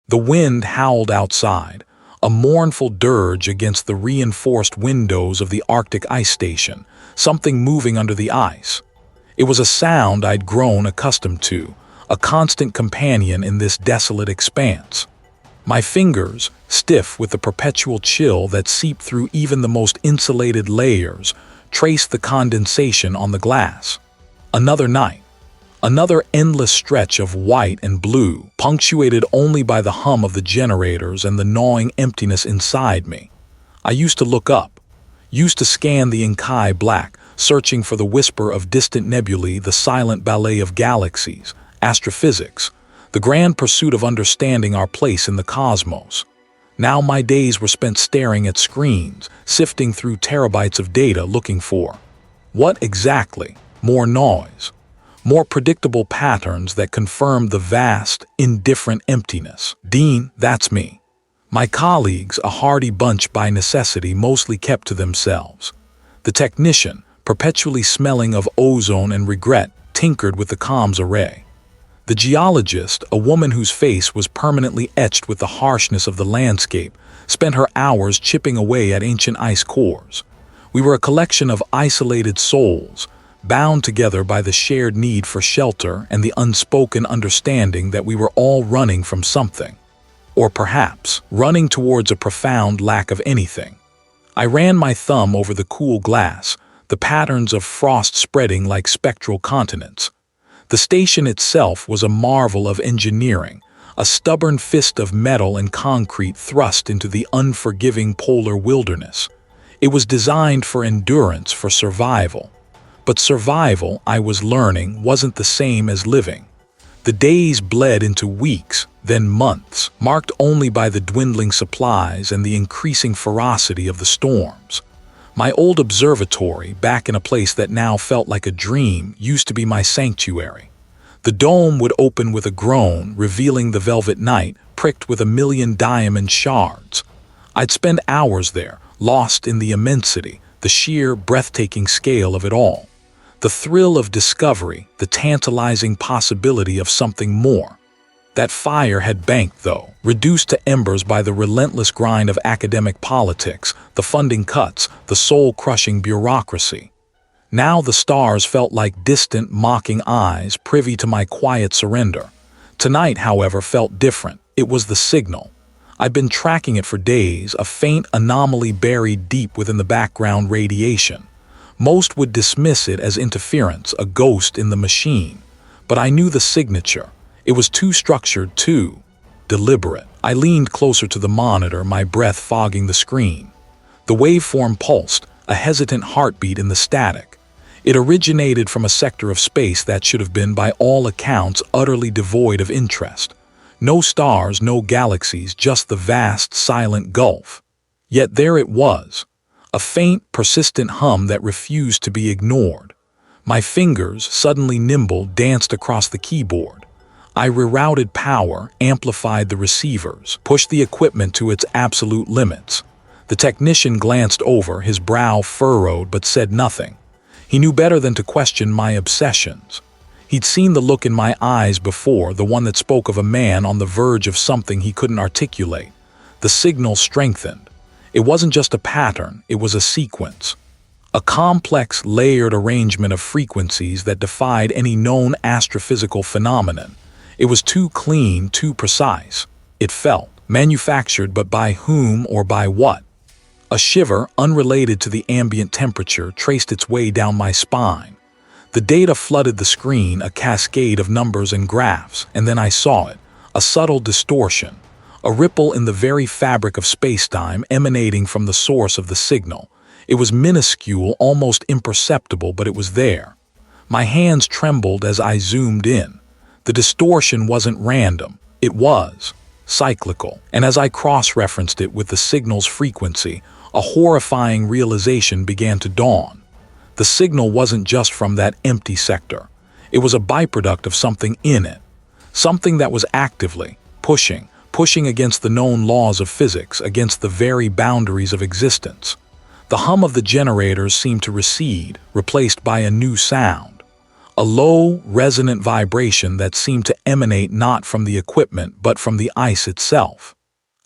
The wind howled outside, a mournful dirge against the reinforced windows of the Arctic ice station, something moving under the ice. It was a sound I'd grown accustomed to, a constant companion in this desolate expanse. My fingers, stiff with the perpetual chill that seeped through even the most insulated layers, traced the condensation on the glass. Another night. Another endless stretch of white and blue, punctuated only by the hum of the generators and the gnawing emptiness inside me. I used to look up, used to scan the inky black, searching for the whisper of distant nebulae, the silent ballet of galaxies, astrophysics, the grand pursuit of understanding our place in the cosmos. Now my days were spent staring at screens, sifting through terabytes of data looking for what exactly? More noise. More predictable patterns that confirmed the vast, indifferent emptiness. Dean, that's me. My colleagues, a hardy bunch by necessity, mostly kept to themselves. The technician, perpetually smelling of ozone and regret, tinkered with the comms array. The geologist, a woman whose face was permanently etched with the harshness of the landscape, spent her hours chipping away at ancient ice cores. We were a collection of isolated souls, bound together by the shared need for shelter and the unspoken understanding that we were all running from something. Or perhaps, running towards a profound lack of anything. I ran my thumb over the cool glass, the patterns of frost spreading like spectral continents. The station itself was a marvel of engineering, a stubborn fist of metal and concrete thrust into the unforgiving polar wilderness. It was designed for endurance, for survival. But survival, I was learning, wasn't the same as living. The days bled into weeks, then months, marked only by the dwindling supplies and the increasing ferocity of the storms. My old observatory, back in a place that now felt like a dream, used to be my sanctuary. The dome would open with a groan, revealing the velvet night, pricked with 1,000,000 diamond shards. I'd spend hours there, lost in the immensity, the sheer, breathtaking scale of it all. The thrill of discovery, the tantalizing possibility of something more. That fire had banked, though, reduced to embers by the relentless grind of academic politics, the funding cuts, the soul-crushing bureaucracy. Now the stars felt like distant, mocking eyes, privy to my quiet surrender. Tonight, however, felt different. It was the signal. I'd been tracking it for days, a faint anomaly buried deep within the background radiation. Most would dismiss it as interference, a ghost in the machine. But I knew the signature. It was too structured, too deliberate. I leaned closer to the monitor, my breath fogging the screen. The waveform pulsed, a hesitant heartbeat in the static. It originated from a sector of space that should have been, by all accounts, utterly devoid of interest. No stars, no galaxies, just the vast, silent gulf. Yet there it was. A faint, persistent hum that refused to be ignored. My fingers, suddenly nimble, danced across the keyboard. I rerouted power, amplified the receivers, pushed the equipment to its absolute limits. The technician glanced over, his brow furrowed, but said nothing. He knew better than to question my obsessions. He'd seen the look in my eyes before, the one that spoke of a man on the verge of something he couldn't articulate. The signal strengthened. It wasn't just a pattern, it was a sequence. A complex, layered arrangement of frequencies that defied any known astrophysical phenomenon. It was too clean, too precise. It felt manufactured, but by whom or by what? A shiver, unrelated to the ambient temperature, traced its way down my spine. The data flooded the screen, a cascade of numbers and graphs, and then I saw it, a subtle distortion. A ripple in the very fabric of spacetime emanating from the source of the signal. It was minuscule, almost imperceptible, but it was there. My hands trembled as I zoomed in. The distortion wasn't random. It was cyclical. And as I cross-referenced it with the signal's frequency, a horrifying realization began to dawn. The signal wasn't just from that empty sector. It was a byproduct of something in it. Something that was actively pushing against the known laws of physics, against the very boundaries of existence. The hum of the generators seemed to recede, replaced by a new sound. A low, resonant vibration that seemed to emanate not from the equipment but from the ice itself.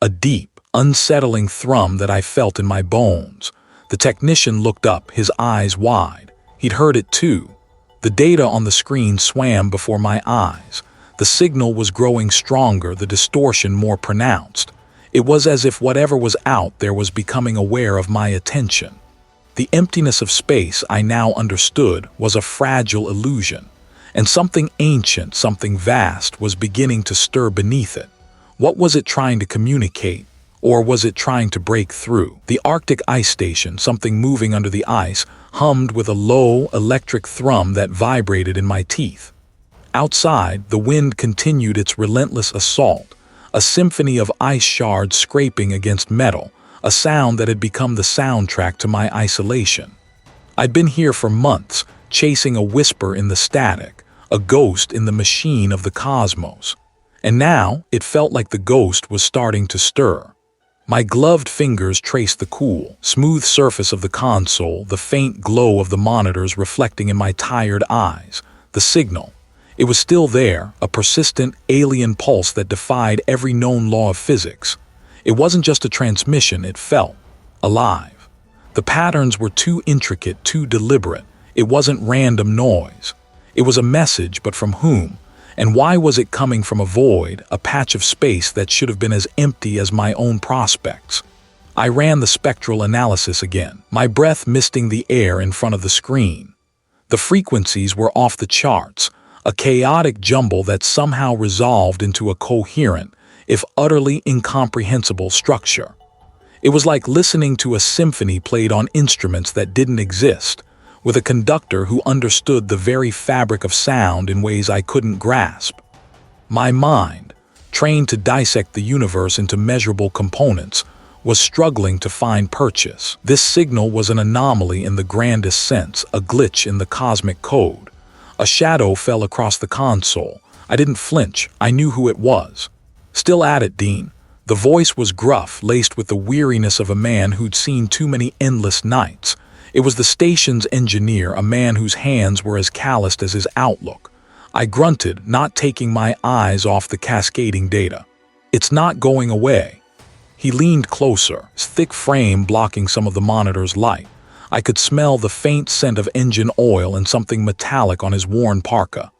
A deep, unsettling thrum that I felt in my bones. The technician looked up, his eyes wide. He'd heard it too. The data on the screen swam before my eyes. The signal was growing stronger, the distortion more pronounced. It was as if whatever was out there was becoming aware of my attention. The emptiness of space, I now understood, was a fragile illusion, and something ancient, something vast, was beginning to stir beneath it. What was it trying to communicate? Or was it trying to break through? The Arctic ice station, something moving under the ice, hummed with a low, electric thrum that vibrated in my teeth. Outside, the wind continued its relentless assault, a symphony of ice shards scraping against metal, a sound that had become the soundtrack to my isolation. I'd been here for months, chasing a whisper in the static, a ghost in the machine of the cosmos. And now, it felt like the ghost was starting to stir. My gloved fingers traced the cool, smooth surface of the console, the faint glow of the monitors reflecting in my tired eyes. The signal. It was still there, a persistent, alien pulse that defied every known law of physics. It wasn't just a transmission, it felt alive. The patterns were too intricate, too deliberate. It wasn't random noise. It was a message, but from whom? And why was it coming from a void, a patch of space that should have been as empty as my own prospects? I ran the spectral analysis again, my breath misting the air in front of the screen. The frequencies were off the charts, a chaotic jumble that somehow resolved into a coherent, if utterly incomprehensible structure. It was like listening to a symphony played on instruments that didn't exist, with a conductor who understood the very fabric of sound in ways I couldn't grasp. My mind, trained to dissect the universe into measurable components, was struggling to find purchase. This signal was an anomaly in the grandest sense, a glitch in the cosmic code. A shadow fell across the console. I didn't flinch. I knew who it was. Still at it, Dean. The voice was gruff, laced with the weariness of a man who'd seen too many endless nights. It was the station's engineer, a man whose hands were as calloused as his outlook. I grunted, not taking my eyes off the cascading data. It's not going away. He leaned closer, his thick frame blocking some of the monitor's light. I could smell the faint scent of engine oil and something metallic on his worn parka.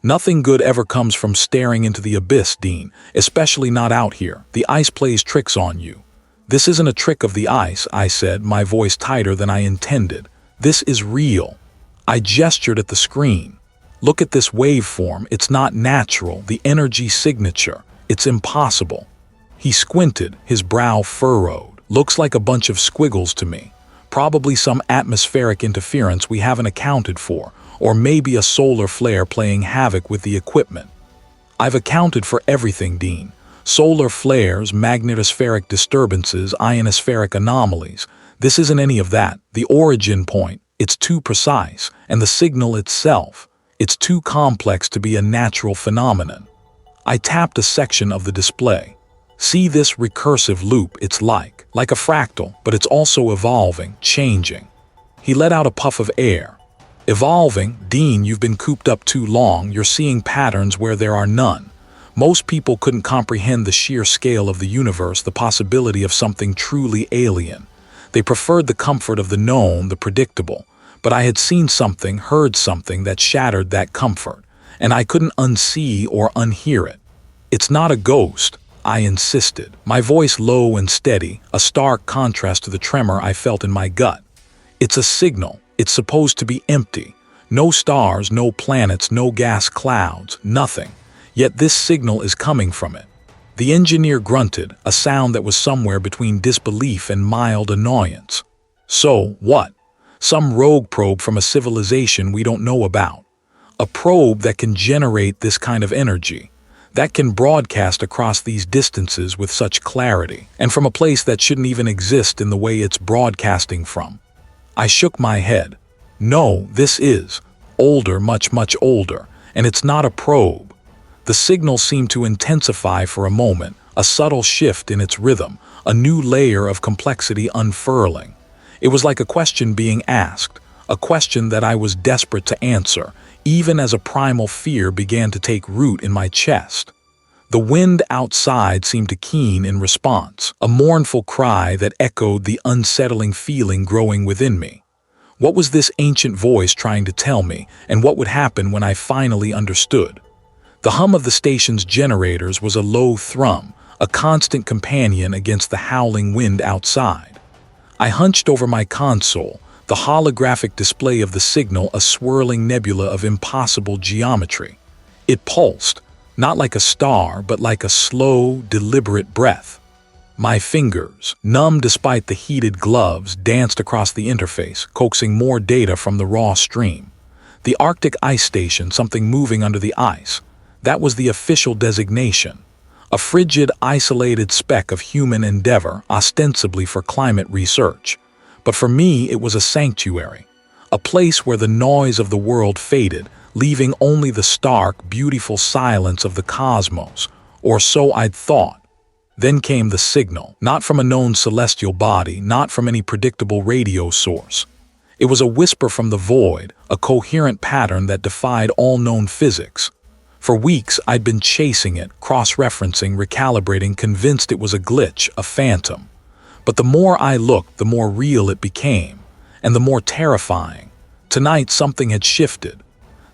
Nothing good ever comes from staring into the abyss, Dean, especially not out here. The ice plays tricks on you. This isn't a trick of the ice, I said, my voice tighter than I intended. This is real. I gestured at the screen. Look at this waveform. It's not natural. The energy signature. It's impossible. He squinted, his brow furrowed. Looks like a bunch of squiggles to me. Probably some atmospheric interference we haven't accounted for, or maybe a solar flare playing havoc with the equipment. I've accounted for everything, Dean. Solar flares, magnetospheric disturbances, ionospheric anomalies. This isn't any of that. The origin point, it's too precise, and the signal itself, it's too complex to be a natural phenomenon. I tapped a section of the display. See this recursive loop, it's like a fractal, but it's also evolving, changing. He let out a puff of air. Evolving, Dean, you've been cooped up too long, you're seeing patterns where there are none. Most people couldn't comprehend the sheer scale of the universe, the possibility of something truly alien. They preferred the comfort of the known, the predictable. But I had seen something, heard something that shattered that comfort, and I couldn't unsee or unhear it. It's not a ghost, I insisted, my voice low and steady, a stark contrast to the tremor I felt in my gut. It's a signal. It's supposed to be empty. No stars, no planets, no gas clouds, nothing. Yet this signal is coming from it. The engineer grunted, a sound that was somewhere between disbelief and mild annoyance. So, what? Some rogue probe from a civilization we don't know about. A probe that can generate this kind of energy, that can broadcast across these distances with such clarity, and from a place that shouldn't even exist in the way it's broadcasting from. I shook my head. No, this is older, much, much older, and it's not a probe. The signal seemed to intensify for a moment, a subtle shift in its rhythm, a new layer of complexity unfurling. It was like a question being asked, a question that I was desperate to answer, even as a primal fear began to take root in my chest. The wind outside seemed to keen in response, a mournful cry that echoed the unsettling feeling growing within me. What was this ancient voice trying to tell me, and what would happen when I finally understood? The hum of the station's generators was a low thrum, a constant companion against the howling wind outside. I hunched over my console, the holographic display of the signal a swirling nebula of impossible geometry. It pulsed, not like a star, but like a slow, deliberate breath. My fingers, numb despite the heated gloves, danced across the interface, coaxing more data from the raw stream. The Arctic ice station, something moving under the ice. That was the official designation. A frigid, isolated speck of human endeavor, ostensibly for climate research. But for me, it was a sanctuary, a place where the noise of the world faded, leaving only the stark, beautiful silence of the cosmos, or so I'd thought. Then came the signal, not from a known celestial body, not from any predictable radio source. It was a whisper from the void, a coherent pattern that defied all known physics. For weeks, I'd been chasing it, cross-referencing, recalibrating, convinced it was a glitch, a phantom. But the more I looked, the more real it became, and the more terrifying. Tonight, something had shifted.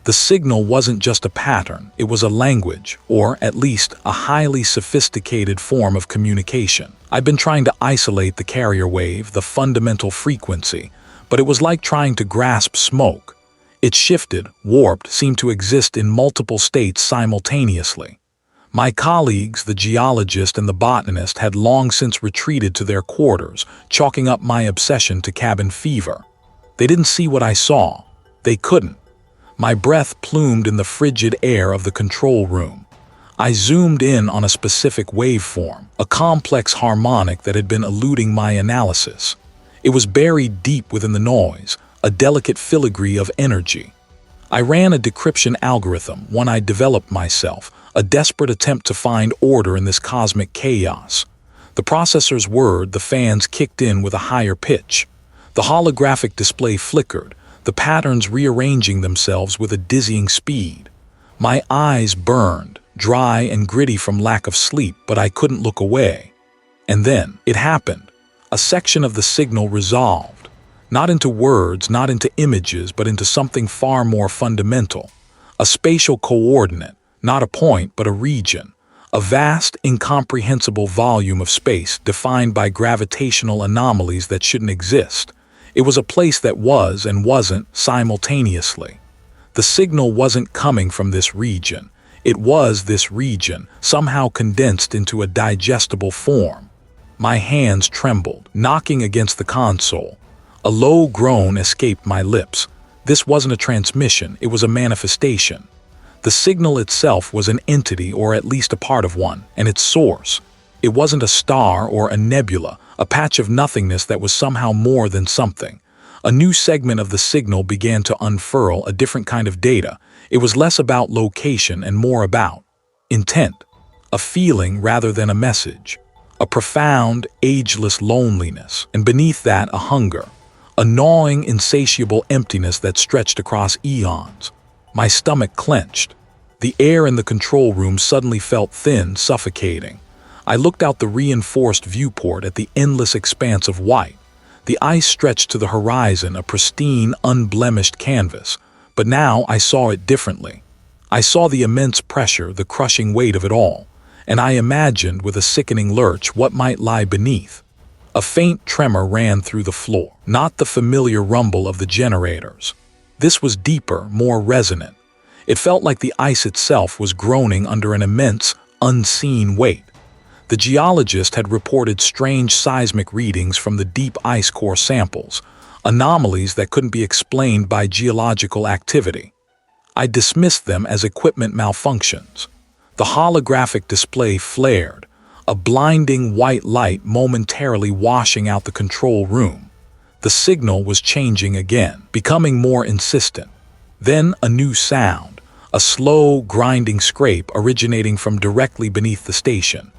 The signal wasn't just a pattern, it was a language, or at least a highly sophisticated form of communication. I'd been trying to isolate the carrier wave, the fundamental frequency, but it was like trying to grasp smoke. It shifted, warped, seemed to exist in multiple states simultaneously. My colleagues, the geologist and the botanist, had long since retreated to their quarters, chalking up my obsession to cabin fever. They didn't see what I saw. They couldn't. My breath plumed in the frigid air of the control room. I zoomed in on a specific waveform, a complex harmonic that had been eluding my analysis. It was buried deep within the noise, a delicate filigree of energy. I ran a decryption algorithm, one I developed myself, a desperate attempt to find order in this cosmic chaos. The processor's word, the fans kicked in with a higher pitch. The holographic display flickered, the patterns rearranging themselves with a dizzying speed. My eyes burned, dry and gritty from lack of sleep, but I couldn't look away. And then, it happened. A section of the signal resolved. Not into words, not into images, but into something far more fundamental. A spatial coordinate, not a point, but a region. A vast, incomprehensible volume of space defined by gravitational anomalies that shouldn't exist. It was a place that was and wasn't simultaneously. The signal wasn't coming from this region. It was this region, somehow condensed into a digestible form. My hands trembled, knocking against the console. A low groan escaped my lips. This wasn't a transmission, it was a manifestation. The signal itself was an entity, or at least a part of one, and its source. It wasn't a star or a nebula, a patch of nothingness that was somehow more than something. A new segment of the signal began to unfurl, a different kind of data. It was less about location and more about intent, a feeling rather than a message, a profound, ageless loneliness, and beneath that a hunger, a gnawing, insatiable emptiness that stretched across eons. My stomach clenched. The air in the control room suddenly felt thin, suffocating. I looked out the reinforced viewport at the endless expanse of white. The ice stretched to the horizon, a pristine, unblemished canvas. But now I saw it differently. I saw the immense pressure, the crushing weight of it all, and I imagined with a sickening lurch what might lie beneath. A faint tremor ran through the floor, not the familiar rumble of the generators. This was deeper, more resonant. It felt like the ice itself was groaning under an immense, unseen weight. The geologist had reported strange seismic readings from the deep ice core samples, anomalies that couldn't be explained by geological activity. I dismissed them as equipment malfunctions. The holographic display flared, a blinding white light momentarily washing out the control room. The signal was changing again, becoming more insistent. Then a new sound, a slow, grinding scrape originating from directly beneath the station.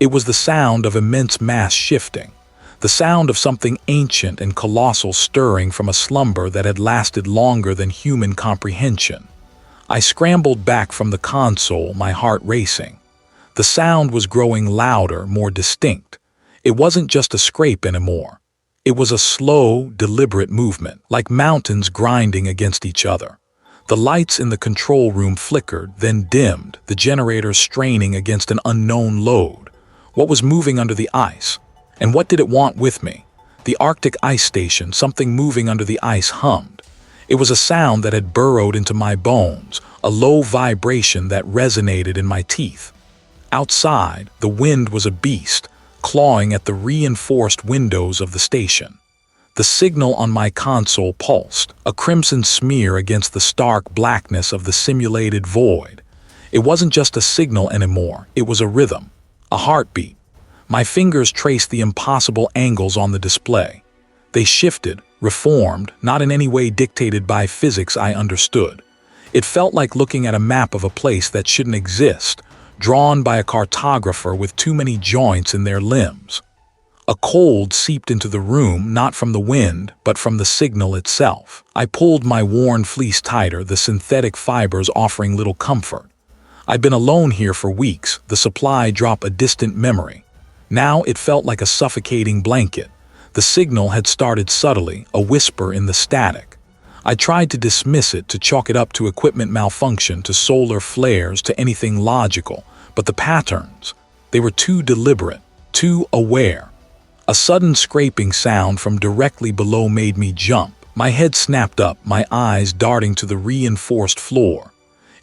It was the sound of immense mass shifting. the sound of something ancient and colossal stirring from a slumber that had lasted longer than human comprehension. I scrambled back from the console, my heart racing. The sound was growing louder, more distinct. It wasn't just a scrape anymore. It was a slow, deliberate movement, like mountains grinding against each other. The lights in the control room flickered, then dimmed, the generators straining against an unknown load. What was moving under the ice? And what did it want with me? The Arctic ice station, something moving under the ice, hummed. It was a sound that had burrowed into my bones, a low vibration that resonated in my teeth. Outside, the wind was a beast, clawing at the reinforced windows of the station. The signal on my console pulsed, a crimson smear against the stark blackness of the simulated void. It wasn't just a signal anymore, it was a rhythm, a heartbeat. My fingers traced the impossible angles on the display. They shifted, reformed, not in any way dictated by physics I understood. It felt like looking at a map of a place that shouldn't exist, drawn by a cartographer with too many joints in their limbs. A cold seeped into the room, not from the wind, but from the signal itself. I pulled my worn fleece tighter, the synthetic fibers offering little comfort. I'd been alone here for weeks, the supply drop a distant memory. Now it felt like a suffocating blanket. The signal had started subtly, a whisper in the static. I tried to dismiss it, to chalk it up to equipment malfunction, to solar flares, to anything logical. But the patterns, they were too deliberate, too aware. A sudden scraping sound from directly below made me jump. My head snapped up, my eyes darting to the reinforced floor.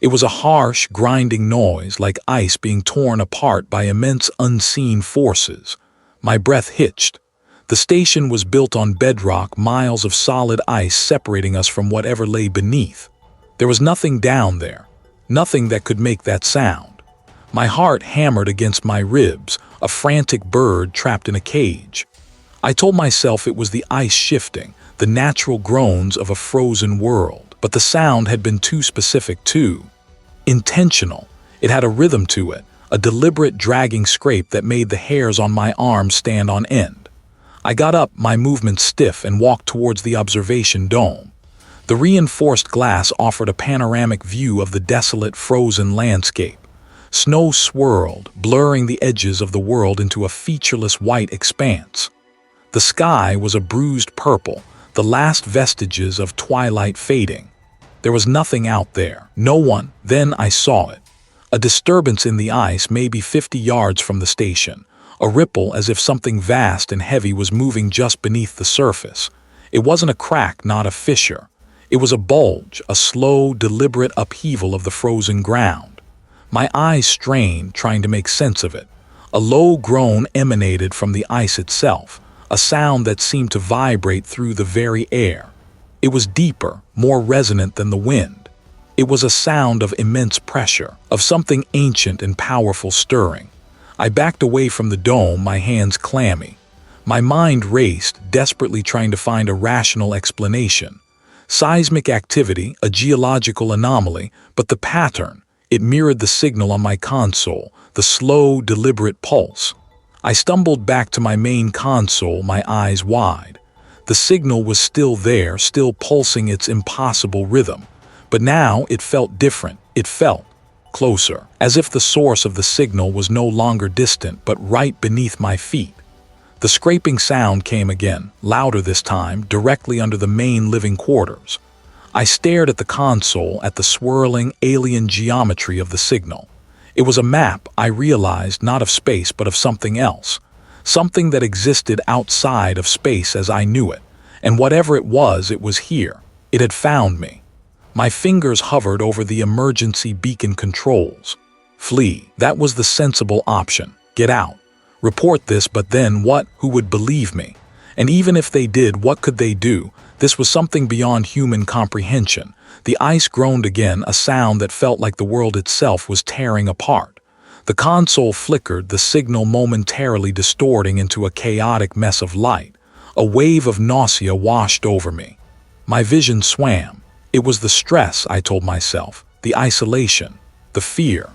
It was a harsh, grinding noise, like ice being torn apart by immense unseen forces. My breath hitched. The station was built on bedrock, miles of solid ice separating us from whatever lay beneath. There was nothing down there, nothing that could make that sound. My heart hammered against my ribs, a frantic bird trapped in a cage. I told myself it was the ice shifting, the natural groans of a frozen world, but the sound had been too specific, too intentional. It had a rhythm to it, a deliberate dragging scrape that made the hairs on my arms stand on end. I got up, my movements stiff, and walked towards the observation dome. The reinforced glass offered a panoramic view of the desolate, frozen landscape. Snow swirled, blurring the edges of the world into a featureless white expanse. The sky was a bruised purple, the last vestiges of twilight fading. There was nothing out there, no one. Then I saw it. A disturbance in the ice, maybe 50 yards from the station. A ripple, as if something vast and heavy was moving just beneath the surface. It wasn't a crack, not a fissure. It was a bulge, a slow, deliberate upheaval of the frozen ground. My eyes strained, trying to make sense of it. A low groan emanated from the ice itself, a sound that seemed to vibrate through the very air. It was deeper, more resonant than the wind. It was a sound of immense pressure, of something ancient and powerful stirring. I backed away from the dome, my hands clammy. My mind raced, desperately trying to find a rational explanation. Seismic activity, a geological anomaly, but the pattern, it mirrored the signal on my console, the slow, deliberate pulse. I stumbled back to my main console, my eyes wide. The signal was still there, still pulsing its impossible rhythm. But now it felt different. It felt closer, as if the source of the signal was no longer distant, but right beneath my feet. The scraping sound came again, louder this time, directly under the main living quarters. I stared at the console, at the swirling, alien geometry of the signal. It was a map, I realized, not of space, but of something else. Something that existed outside of space as I knew it. And whatever it was here. It had found me. My fingers hovered over the emergency beacon controls. Flee. That was the sensible option. Get out. Report this, but then what? Who would believe me? And even if they did, what could they do? This was something beyond human comprehension. The ice groaned again, a sound that felt like the world itself was tearing apart. The console flickered, the signal momentarily distorting into a chaotic mess of light. A wave of nausea washed over me. My vision swam. It was the stress, I told myself, the isolation, the fear.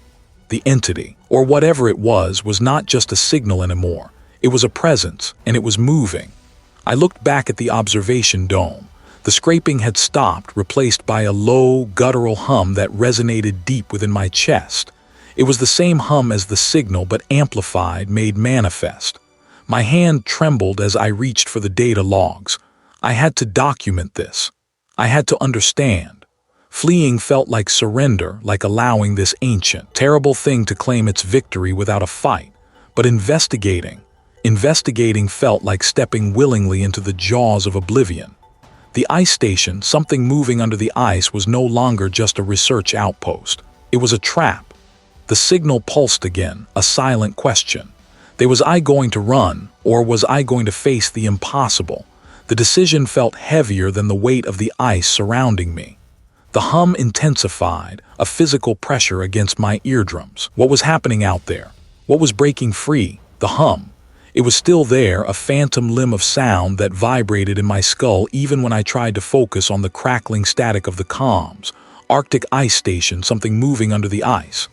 The entity, or whatever it was not just a signal anymore. It was a presence, and it was moving. I looked back at the observation dome. The scraping had stopped, replaced by a low, guttural hum that resonated deep within my chest. It was the same hum as the signal, but amplified, made manifest. My hand trembled as I reached for the data logs. I had to document this. I had to understand. Fleeing felt like surrender, like allowing this ancient, terrible thing to claim its victory without a fight. But investigating felt like stepping willingly into the jaws of oblivion. The ice station, something moving under the ice, was no longer just a research outpost. It was a trap. The signal pulsed again, a silent question. Was I going to run, or was I going to face the impossible? The decision felt heavier than the weight of the ice surrounding me. The hum intensified, a physical pressure against my eardrums. What was happening out there? What was breaking free? The hum. It was still there, a phantom limb of sound that vibrated in my skull even when I tried to focus on the crackling static of the comms. Arctic ice station, something moving under the ice.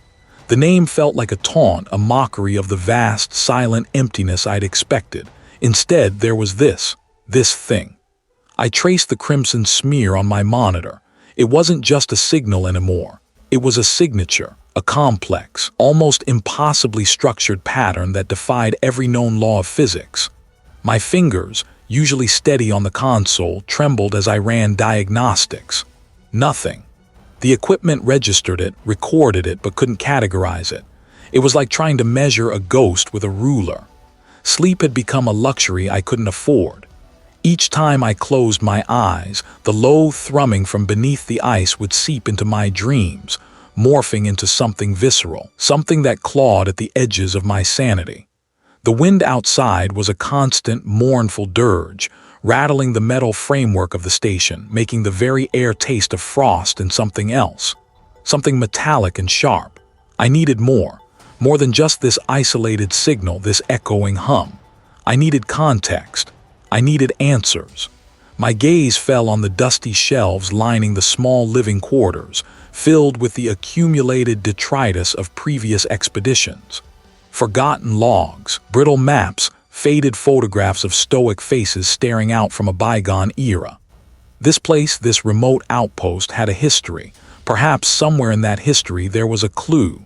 The name felt like a taunt, a mockery of the vast, silent emptiness I'd expected. Instead, there was this thing. I traced the crimson smear on my monitor. It wasn't just a signal anymore. It was a signature, a complex, almost impossibly structured pattern that defied every known law of physics. My fingers, usually steady on the console, trembled as I ran diagnostics. Nothing. The equipment registered it, recorded it, but couldn't categorize it. It was like trying to measure a ghost with a ruler. Sleep had become a luxury I couldn't afford. Each time I closed my eyes, the low thrumming from beneath the ice would seep into my dreams, morphing into something visceral, something that clawed at the edges of my sanity. The wind outside was a constant, mournful dirge, rattling the metal framework of the station, making the very air taste of frost and something else, something metallic and sharp. I needed more than just this isolated signal, this echoing hum. I needed context. I needed answers. My gaze fell on the dusty shelves lining the small living quarters, filled with the accumulated detritus of previous expeditions. Forgotten logs, brittle maps, faded photographs of stoic faces staring out from a bygone era. This place, this remote outpost, had a history. Perhaps somewhere in that history there was a clue.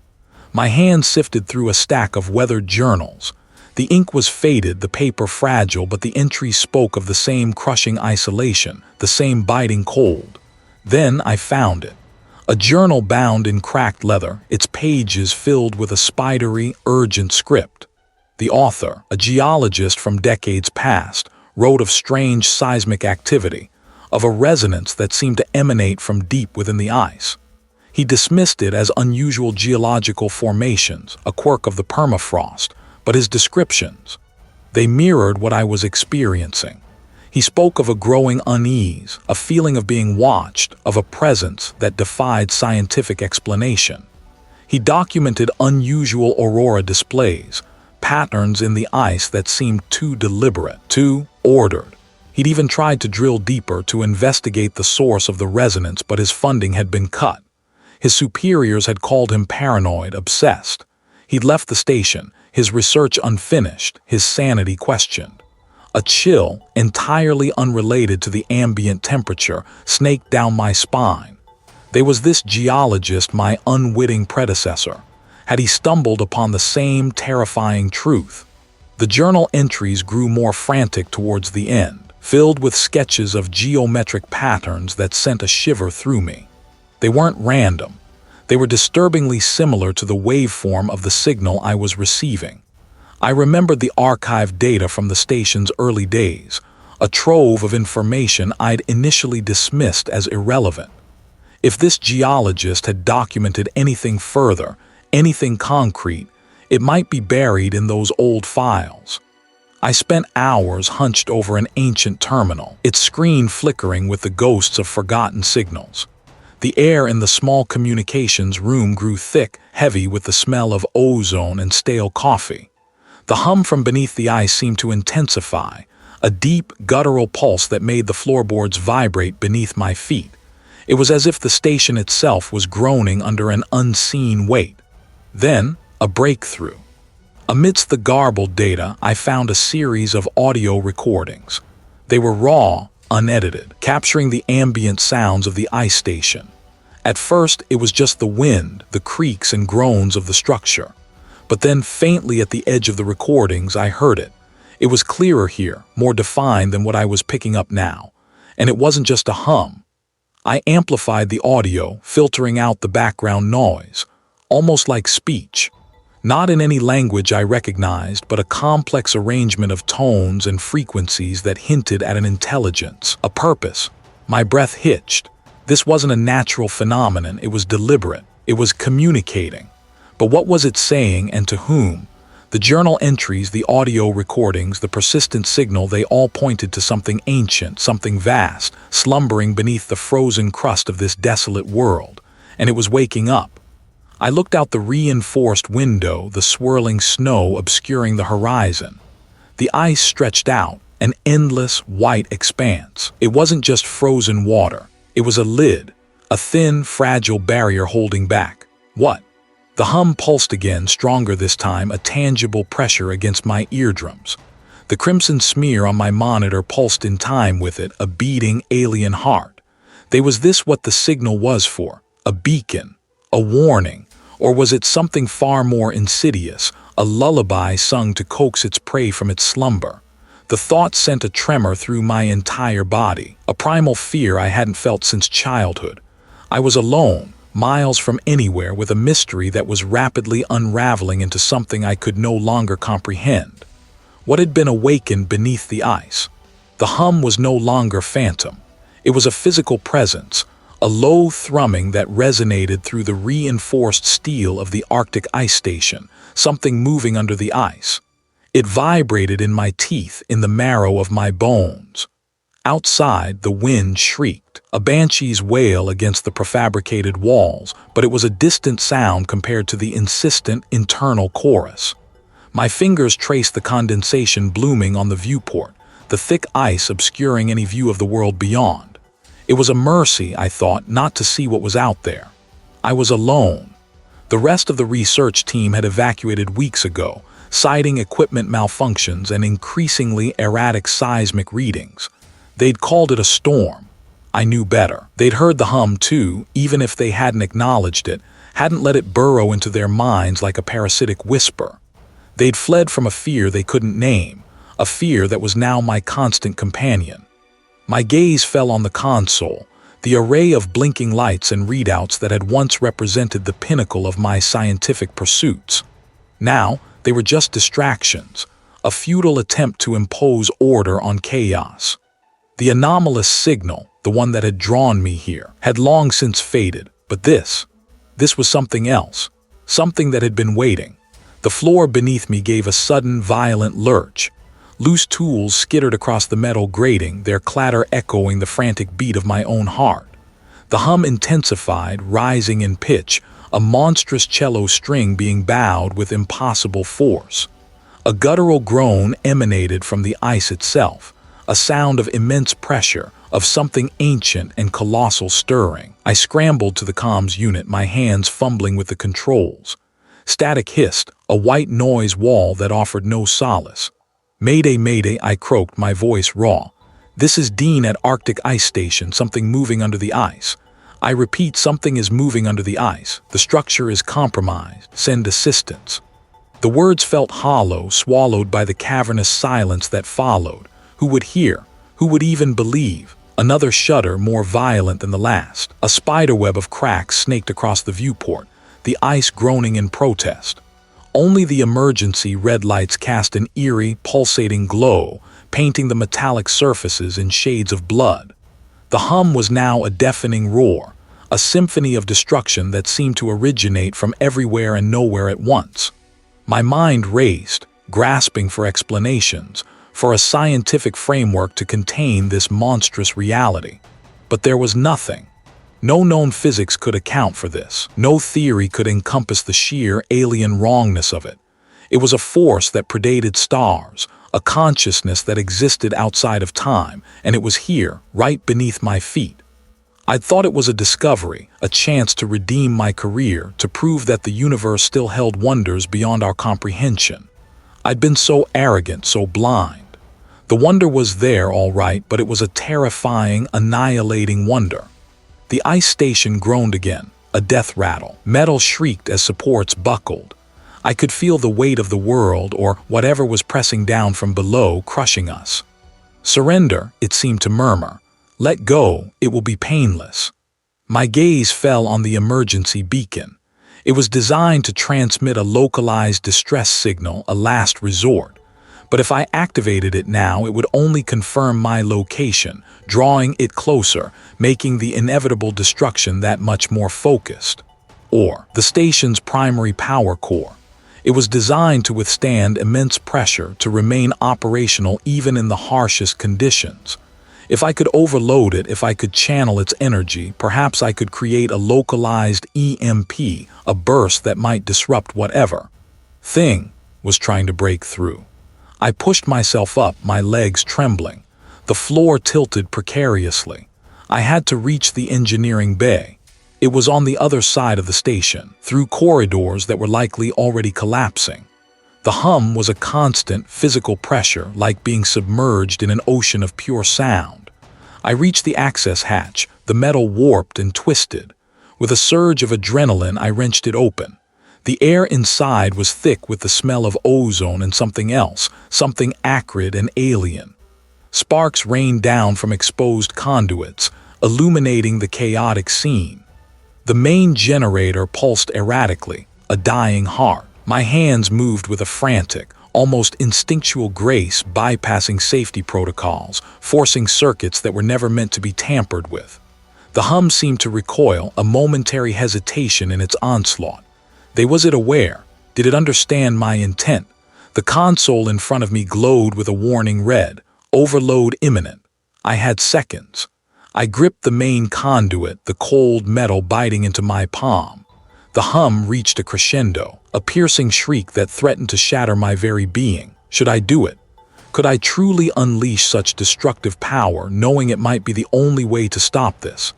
My hand sifted through a stack of weathered journals. The ink was faded, the paper fragile, but the entries spoke of the same crushing isolation, the same biting cold. Then I found it. A journal bound in cracked leather, its pages filled with a spidery, urgent script. The author, a geologist from decades past, wrote of strange seismic activity, of a resonance that seemed to emanate from deep within the ice. He dismissed it as unusual geological formations, a quirk of the permafrost, but his descriptions, they mirrored what I was experiencing. He spoke of a growing unease, a feeling of being watched, of a presence that defied scientific explanation. He documented unusual aurora displays, patterns in the ice that seemed too deliberate, too ordered. He'd even tried to drill deeper to investigate the source of the resonance, but his funding had been cut. His superiors had called him paranoid, obsessed. He'd left the station, his research unfinished, his sanity questioned. A chill, entirely unrelated to the ambient temperature, snaked down my spine. There was this geologist, my unwitting predecessor. Had he stumbled upon the same terrifying truth? The journal entries grew more frantic towards the end, filled with sketches of geometric patterns that sent a shiver through me. They weren't random. They were disturbingly similar to the waveform of the signal I was receiving. I remembered the archived data from the station's early days, a trove of information I'd initially dismissed as irrelevant. If this geologist had documented anything further, anything concrete, it might be buried in those old files. I spent hours hunched over an ancient terminal, its screen flickering with the ghosts of forgotten signals. The air in the small communications room grew thick, heavy with the smell of ozone and stale coffee. The hum from beneath the ice seemed to intensify, a deep, guttural pulse that made the floorboards vibrate beneath my feet. It was as if the station itself was groaning under an unseen weight. Then, a breakthrough. Amidst the garbled data, I found a series of audio recordings. They were raw, unedited, capturing the ambient sounds of the ice station. At first, it was just the wind, the creaks and groans of the structure. But then, faintly at the edge of the recordings, I heard it. It was clearer here, more defined than what I was picking up now. And it wasn't just a hum. I amplified the audio, filtering out the background noise, almost like speech. Not in any language I recognized, but a complex arrangement of tones and frequencies that hinted at an intelligence, a purpose. My breath hitched. This wasn't a natural phenomenon, it was deliberate. It was communicating. But what was it saying and to whom? The journal entries, the audio recordings, the persistent signal, they all pointed to something ancient, something vast, slumbering beneath the frozen crust of this desolate world. And it was waking up. I looked out the reinforced window, the swirling snow obscuring the horizon. The ice stretched out, an endless, white expanse. It wasn't just frozen water. It was a lid, a thin, fragile barrier holding back. What? The hum pulsed again, stronger this time, a tangible pressure against my eardrums. The crimson smear on my monitor pulsed in time with it, a beating, alien heart. Was this what the signal was for? A beacon? A warning? Or was it something far more insidious, a lullaby sung to coax its prey from its slumber? The thought sent a tremor through my entire body, a primal fear I hadn't felt since childhood. I was alone, miles from anywhere, with a mystery that was rapidly unraveling into something I could no longer comprehend. What had been awakened beneath the ice? The hum was no longer phantom. It was a physical presence, a low thrumming that resonated through the reinforced steel of the Arctic ice station, something moving under the ice. It vibrated in my teeth, in the marrow of my bones. Outside, the wind shrieked, a banshee's wail against the prefabricated walls, but it was a distant sound compared to the insistent internal chorus. My fingers traced the condensation blooming on the viewport, the thick ice obscuring any view of the world beyond. It was a mercy, I thought, not to see what was out there. I was alone. The rest of the research team had evacuated weeks ago, citing equipment malfunctions and increasingly erratic seismic readings. They'd called it a storm. I knew better. They'd heard the hum too, even if they hadn't acknowledged it, hadn't let it burrow into their minds like a parasitic whisper. They'd fled from a fear they couldn't name, a fear that was now my constant companion. My gaze fell on the console, the array of blinking lights and readouts that had once represented the pinnacle of my scientific pursuits. Now, they were just distractions, a futile attempt to impose order on chaos. The anomalous signal, the one that had drawn me here, had long since faded, but this was something else, something that had been waiting. The floor beneath me gave a sudden, violent lurch. Loose tools skittered across the metal grating, their clatter echoing the frantic beat of my own heart. The hum intensified, rising in pitch, a monstrous cello string being bowed with impossible force. A guttural groan emanated from the ice itself, a sound of immense pressure, of something ancient and colossal stirring. I scrambled to the comms unit, my hands fumbling with the controls. Static hissed, a white noise wall that offered no solace. "Mayday, mayday," I croaked, my voice raw. "This is Dean at Arctic Ice Station, something moving under the ice. I repeat, something is moving under the ice. The structure is compromised. Send assistance." The words felt hollow, swallowed by the cavernous silence that followed. Who would hear? Who would even believe? Another shudder, more violent than the last. A spiderweb of cracks snaked across the viewport, the ice groaning in protest. Only the emergency red lights cast an eerie, pulsating glow, painting the metallic surfaces in shades of blood. The hum was now a deafening roar, a symphony of destruction that seemed to originate from everywhere and nowhere at once. My mind raced, grasping for explanations, for a scientific framework to contain this monstrous reality. But there was nothing. No known physics could account for this. No theory could encompass the sheer alien wrongness of it. It was a force that predated stars, a consciousness that existed outside of time, and it was here, right beneath my feet. I'd thought it was a discovery, a chance to redeem my career, to prove that the universe still held wonders beyond our comprehension. I'd been so arrogant, so blind. The wonder was there, all right, but it was a terrifying, annihilating wonder. The ice station groaned again, a death rattle. Metal shrieked as supports buckled. I could feel the weight of the world, or whatever was pressing down from below, crushing us. Surrender, it seemed to murmur. Let go, it will be painless. My gaze fell on the emergency beacon. It was designed to transmit a localized distress signal, a last resort. But if I activated it now, it would only confirm my location, drawing it closer, making the inevitable destruction that much more focused. Or the station's primary power core. It was designed to withstand immense pressure, to remain operational even in the harshest conditions. If I could overload it, if I could channel its energy, perhaps I could create a localized EMP, a burst that might disrupt whatever thing was trying to break through. I pushed myself up, my legs trembling. The floor tilted precariously. I had to reach the engineering bay. It was on the other side of the station, through corridors that were likely already collapsing. The hum was a constant physical pressure, like being submerged in an ocean of pure sound. I reached the access hatch, the metal warped and twisted. With a surge of adrenaline, I wrenched it open. The air inside was thick with the smell of ozone and something else, something acrid and alien. Sparks rained down from exposed conduits, illuminating the chaotic scene. The main generator pulsed erratically, a dying heart. My hands moved with a frantic, almost instinctual grace, bypassing safety protocols, forcing circuits that were never meant to be tampered with. The hum seemed to recoil, a momentary hesitation in its onslaught. Was it aware? Did it understand my intent? The console in front of me glowed with a warning red. Overload imminent. I had seconds. I gripped the main conduit, the cold metal biting into my palm. The hum reached a crescendo, a piercing shriek that threatened to shatter my very being. Should I do it? Could I truly unleash such destructive power, knowing it might be the only way to stop this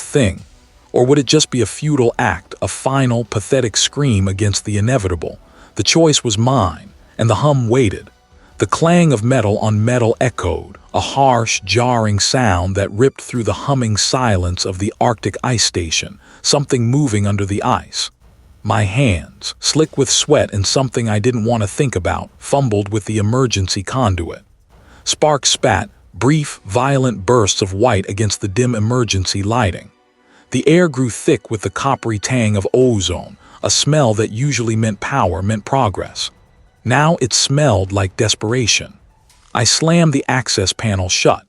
thing? Or would it just be a futile act, a final, pathetic scream against the inevitable? The choice was mine, and the hum waited. The clang of metal on metal echoed, a harsh, jarring sound that ripped through the humming silence of the Arctic ice station, something moving under the ice. My hands, slick with sweat and something I didn't want to think about, fumbled with the emergency conduit. Sparks spat, brief, violent bursts of white against the dim emergency lighting. The air grew thick with the coppery tang of ozone, a smell that usually meant power, meant progress. Now it smelled like desperation. I slammed the access panel shut.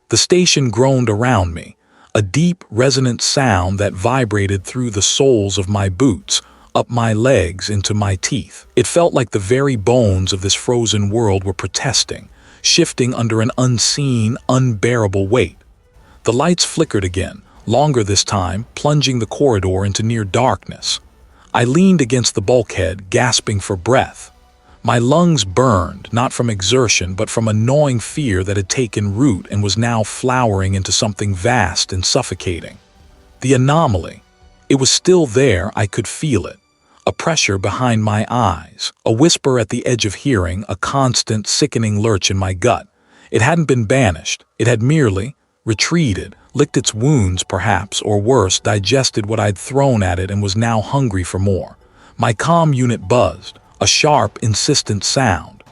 The station groaned around me, a deep, resonant sound that vibrated through the soles of my boots, up my legs, into my teeth. It felt like the very bones of this frozen world were protesting, shifting under an unseen, unbearable weight. The lights flickered again, longer this time, plunging the corridor into near darkness. I leaned against the bulkhead, gasping for breath. My lungs burned, not from exertion, but from a gnawing fear that had taken root and was now flowering into something vast and suffocating. The anomaly. It was still there, I could feel it. A pressure behind my eyes, a whisper at the edge of hearing, a constant, sickening lurch in my gut. It hadn't been banished. It had merely retreated, licked its wounds perhaps, or worse, digested what I'd thrown at it and was now hungry for more. My comm unit buzzed, a sharp, insistent sound.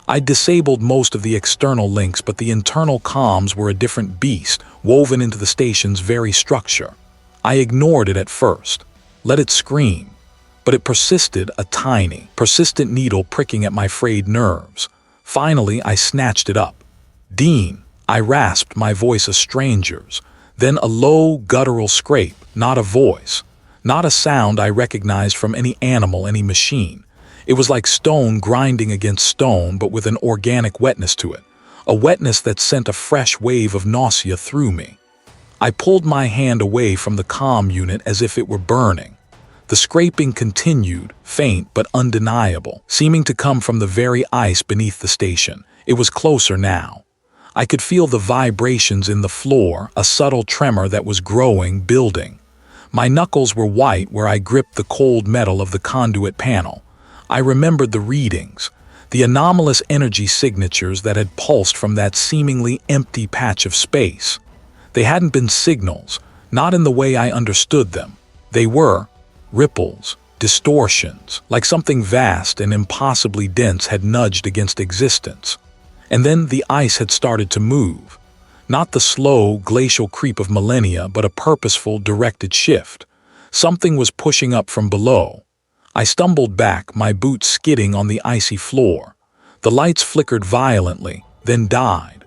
I'd disabled most of the external links, but the internal comms were a different beast, woven into the station's very structure. I ignored it at first, let it scream, but it persisted, a tiny, persistent needle pricking at my frayed nerves. Finally, I snatched it up. "Dean," I rasped, my voice a stranger's. Then a low, guttural scrape, not a voice, not a sound I recognized from any animal, any machine. It was like stone grinding against stone, but with an organic wetness to it, a wetness that sent a fresh wave of nausea through me. I pulled my hand away from the comm unit as if it were burning. The scraping continued, faint but undeniable, seeming to come from the very ice beneath the station. It was closer now. I could feel the vibrations in the floor, a subtle tremor that was growing, building. My knuckles were white where I gripped the cold metal of the conduit panel. I remembered the readings. The anomalous energy signatures that had pulsed from that seemingly empty patch of space. They hadn't been signals, not in the way I understood them. They were ripples, distortions, like something vast and impossibly dense had nudged against existence. And then the ice had started to move. Not the slow, glacial creep of millennia, but a purposeful, directed shift. Something was pushing up from below. I stumbled back, my boots skidding on the icy floor. The lights flickered violently, then died.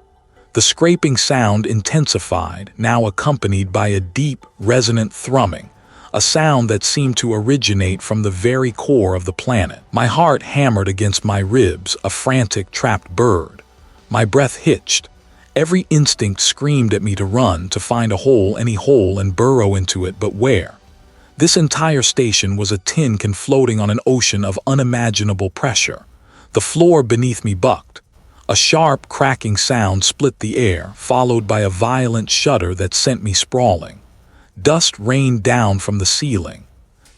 The scraping sound intensified, now accompanied by a deep, resonant thrumming, a sound that seemed to originate from the very core of the planet. My heart hammered against my ribs, a frantic, trapped bird. My breath hitched. Every instinct screamed at me to run, to find a hole, any hole, and burrow into it, but where? This entire station was a tin can floating on an ocean of unimaginable pressure. The floor beneath me bucked. A sharp, cracking sound split the air, followed by a violent shudder that sent me sprawling. Dust rained down from the ceiling.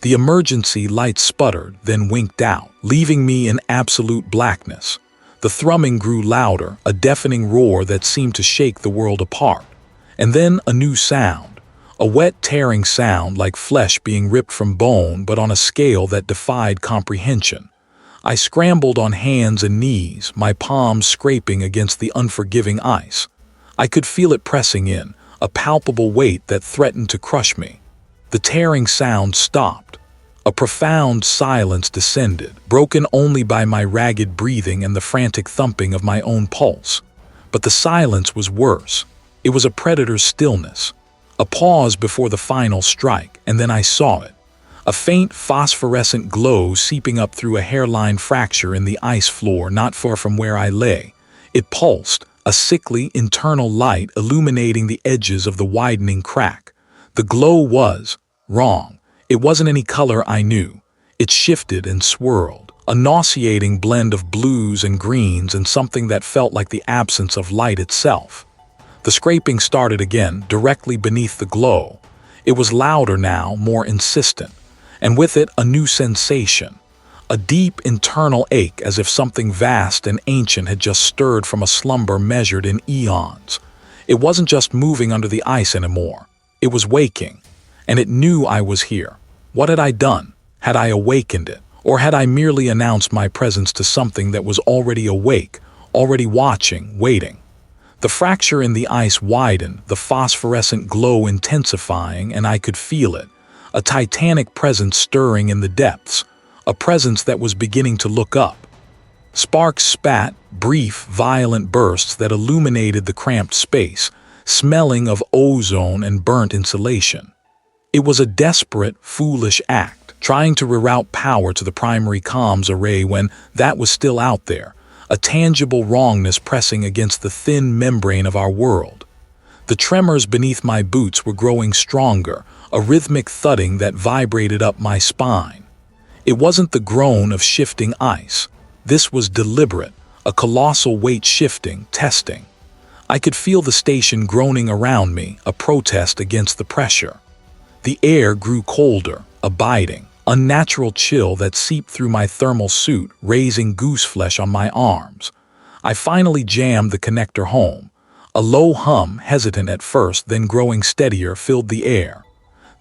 The emergency light sputtered, then winked out, leaving me in absolute blackness. The thrumming grew louder, a deafening roar that seemed to shake the world apart. And then a new sound. A wet, tearing sound like flesh being ripped from bone, but on a scale that defied comprehension. I scrambled on hands and knees, my palms scraping against the unforgiving ice. I could feel it pressing in, a palpable weight that threatened to crush me. The tearing sound stopped. A profound silence descended, broken only by my ragged breathing and the frantic thumping of my own pulse. But the silence was worse. It was a predator's stillness. A pause before the final strike, and then I saw it. A faint phosphorescent glow seeping up through a hairline fracture in the ice floor not far from where I lay. It pulsed, a sickly, internal light illuminating the edges of the widening crack. The glow was wrong. It wasn't any color I knew. It shifted and swirled, a nauseating blend of blues and greens and something that felt like the absence of light itself. The scraping started again, directly beneath the glow. It was louder now, more insistent, and with it a new sensation. A deep internal ache, as if something vast and ancient had just stirred from a slumber measured in eons. It wasn't just moving under the ice anymore. It was waking, and it knew I was here. What had I done? Had I awakened it? Or had I merely announced my presence to something that was already awake, already watching, waiting? The fracture in the ice widened, the phosphorescent glow intensifying, and I could feel it. A titanic presence stirring in the depths, a presence that was beginning to look up. Sparks spat, brief, violent bursts that illuminated the cramped space, smelling of ozone and burnt insulation. It was a desperate, foolish act, trying to reroute power to the primary comms array when that was still out there. A tangible wrongness pressing against the thin membrane of our world. The tremors beneath my boots were growing stronger, a rhythmic thudding that vibrated up my spine. It wasn't the groan of shifting ice. This was deliberate, a colossal weight shifting, testing. I could feel the station groaning around me, a protest against the pressure. The air grew colder, abiding. Unnatural chill that seeped through my thermal suit, raising gooseflesh on my arms. I finally jammed the connector home. A low hum, hesitant at first, then growing steadier, filled the air.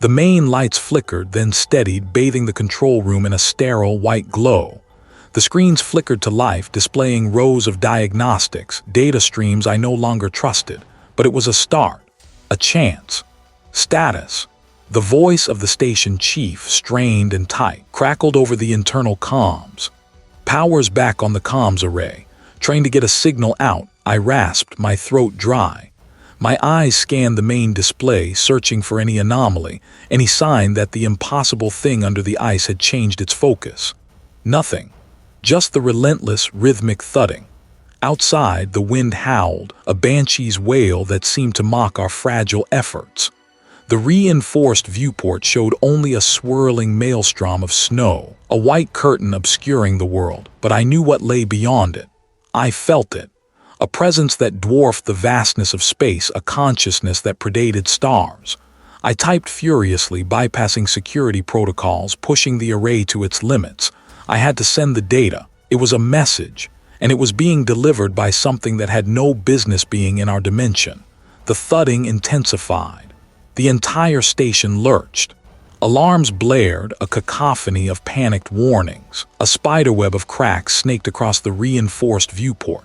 The main lights flickered, then steadied, bathing the control room in a sterile white glow. The screens flickered to life, displaying rows of diagnostics, data streams I no longer trusted. But it was a start, a chance. Status. The voice of the station chief, strained and tight, crackled over the internal comms. Power's back on the comms array. Trying to get a signal out, I rasped, my throat dry. My eyes scanned the main display, searching for any anomaly, any sign that the impossible thing under the ice had changed its focus. Nothing. Just the relentless, rhythmic thudding. Outside, the wind howled, a banshee's wail that seemed to mock our fragile efforts. The reinforced viewport showed only a swirling maelstrom of snow, a white curtain obscuring the world, but I knew what lay beyond it. I felt it. A presence that dwarfed the vastness of space, a consciousness that predated stars. I typed furiously, bypassing security protocols, pushing the array to its limits. I had to send the data. It was a message. and it was being delivered by something that had no business being in our dimension. The thudding intensified. The entire station lurched. Alarms blared, a cacophony of panicked warnings. A spiderweb of cracks snaked across the reinforced viewport.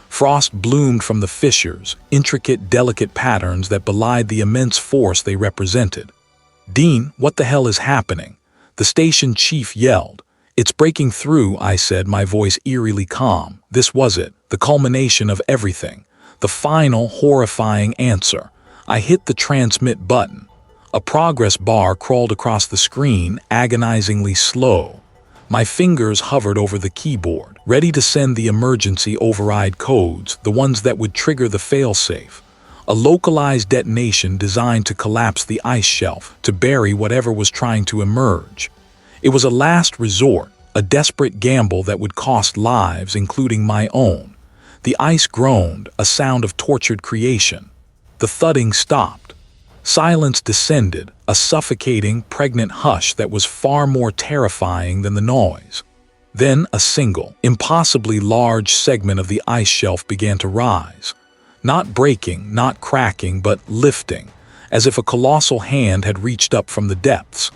Frost bloomed from the fissures, intricate, delicate patterns that belied the immense force they represented. "Dean, what the hell is happening?" The station chief yelled. "It's breaking through," I said, my voice eerily calm. This was it, the culmination of everything. The final, horrifying answer. I hit the transmit button. A progress bar crawled across the screen, agonizingly slow. My fingers hovered over the keyboard, ready to send the emergency override codes, the ones that would trigger the failsafe. A localized detonation designed to collapse the ice shelf, to bury whatever was trying to emerge. It was a last resort, a desperate gamble that would cost lives, including my own. The ice groaned, a sound of tortured creation. The thudding stopped. Silence descended, a suffocating, pregnant hush that was far more terrifying than the noise. Then a single, impossibly large segment of the ice shelf began to rise. Not breaking, not cracking, but lifting, as if a colossal hand had reached up from the depths.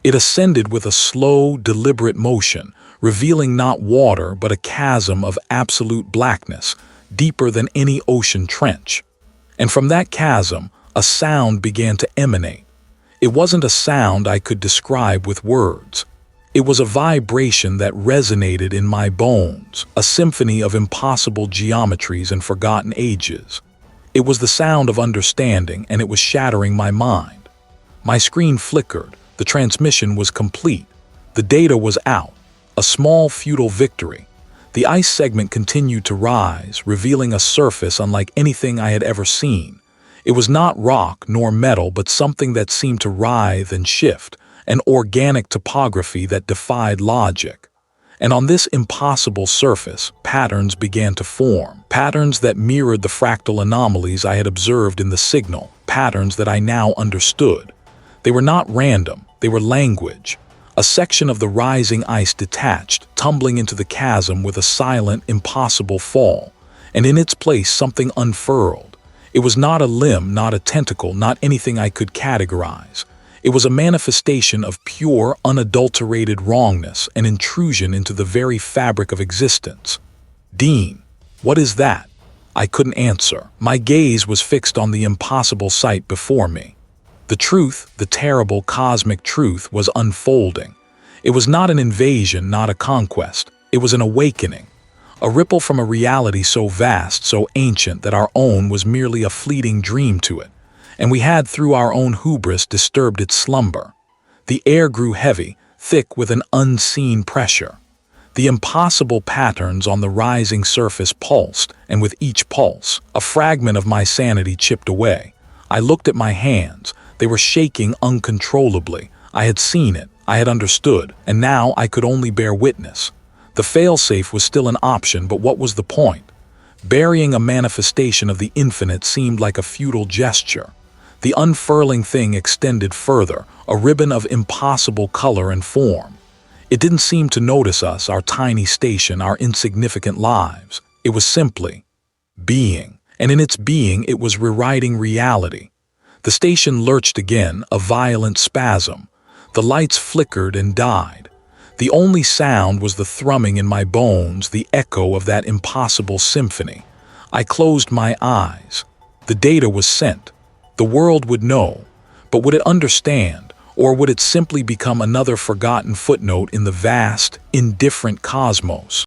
It ascended with a slow, deliberate motion, revealing not water but a chasm of absolute blackness, deeper than any ocean trench. And from that chasm, a sound began to emanate. It wasn't a sound I could describe with words. It was a vibration that resonated in my bones, a symphony of impossible geometries and forgotten ages. It was the sound of understanding, and it was shattering my mind. My screen flickered. The transmission was complete. The data was out. A small, futile victory. The ice segment continued to rise, revealing a surface unlike anything I had ever seen. It was not rock nor metal, but something that seemed to writhe and shift, an organic topography that defied logic. And on this impossible surface, patterns began to form, patterns that mirrored the fractal anomalies I had observed in the signal, patterns that I now understood. They were not random, they were language. A section of the rising ice detached, tumbling into the chasm with a silent, impossible fall, and in its place something unfurled. It was not a limb, not a tentacle, not anything I could categorize. It was a manifestation of pure, unadulterated wrongness, an intrusion into the very fabric of existence. "Dean, what is that?" I couldn't answer. My gaze was fixed on the impossible sight before me. The truth, the terrible cosmic truth, was unfolding. It was not an invasion, not a conquest. It was an awakening. A ripple from a reality so vast, so ancient, that our own was merely a fleeting dream to it. And we had, through our own hubris, disturbed its slumber. The air grew heavy, thick with an unseen pressure. The impossible patterns on the rising surface pulsed, and with each pulse, a fragment of my sanity chipped away. I looked at my hands. They were shaking uncontrollably. I had seen it, I had understood, and now I could only bear witness. The failsafe was still an option, but what was the point? Burying a manifestation of the infinite seemed like a futile gesture. The unfurling thing extended further, a ribbon of impossible color and form. It didn't seem to notice us, our tiny station, our insignificant lives. It was simply being, and in its being it was rewriting reality. The station lurched again, a violent spasm. The lights flickered and died. The only sound was the thrumming in my bones, the echo of that impossible symphony. I closed my eyes. The data was sent. The world would know. But would it understand, or would it simply become another forgotten footnote in the vast, indifferent cosmos?